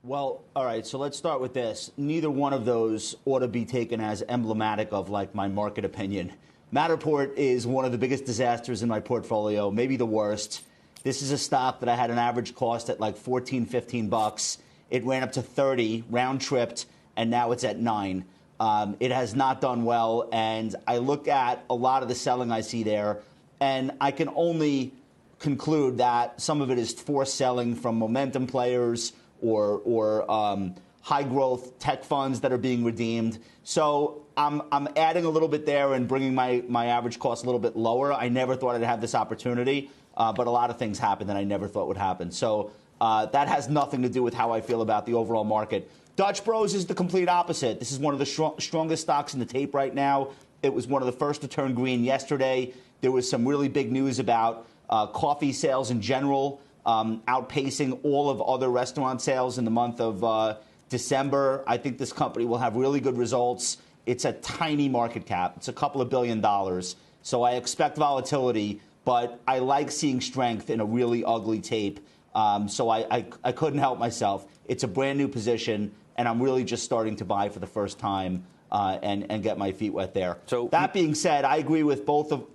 Well, all right, so let's start with this. Neither one of those ought to be taken as emblematic of, like, my market opinion. Matterport is one of the biggest disasters in my portfolio, maybe the worst. This is a stock that I had an average cost at like 14, 15 bucks. It ran up to 30, round-tripped, and now it's at 9. It has not done well, and I look at a lot of the selling I see there, and I can only conclude that some of it is forced selling from momentum players or high-growth tech funds that are being redeemed. So I'm adding a little bit there and bringing my average cost a little bit lower. I never thought I'd have this opportunity, but a lot of things happened that I never thought would happen. So that has nothing to do with how I feel about the overall market. Dutch Bros is the complete opposite. This is one of the strongest stocks in the tape right now. It was one of the first to turn green yesterday. There was some really big news about coffee sales in general, outpacing all of other restaurant sales in the month of December. I think this company will have really good results. It's a tiny market cap. It's a couple of $1 billion. So I expect volatility, but I like seeing strength in a really ugly tape. So I couldn't help myself. It's a brand new position, and I'm really just starting to buy for the first time and get my feet wet there. So that being said, I agree with both of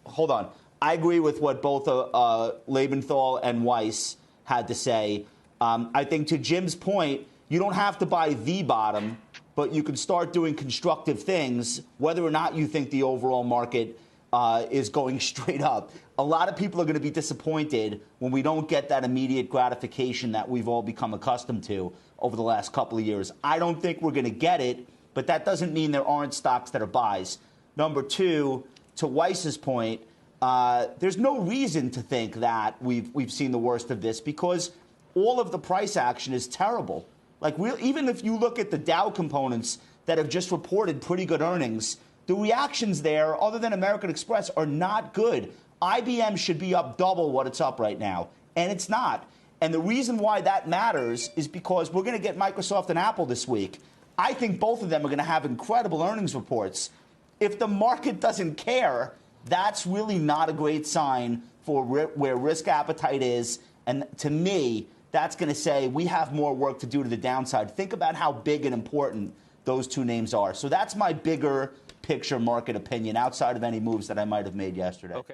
hold on. I agree with what both Lebenthal and Weiss had to say. I think to Jim's point, you don't have to buy the bottom, but you can start doing constructive things, whether or not you think the overall market is going straight up. A lot of people are going to be disappointed when we don't get that immediate gratification that we've all become accustomed to over the last couple of years. I don't think we're going to get it, but that doesn't mean there aren't stocks that are buys. Number two, to Weiss's point, there's no reason to think that we've seen the worst of this because all of the price action is terrible. Like even if you look at the Dow components that have just reported pretty good earnings, the reactions there, other than American Express, are not good. IBM should be up double what it's up right now, and it's not. And the reason why that matters is because we're going to get Microsoft and Apple this week. I think both of them are going to have incredible earnings reports. If the market doesn't care, that's really not a great sign for where risk appetite is. And to me, that's going to say we have more work to do to the downside. Think about how big and important those two names are. So that's my bigger picture market opinion outside of any moves that I might have made yesterday. Okay.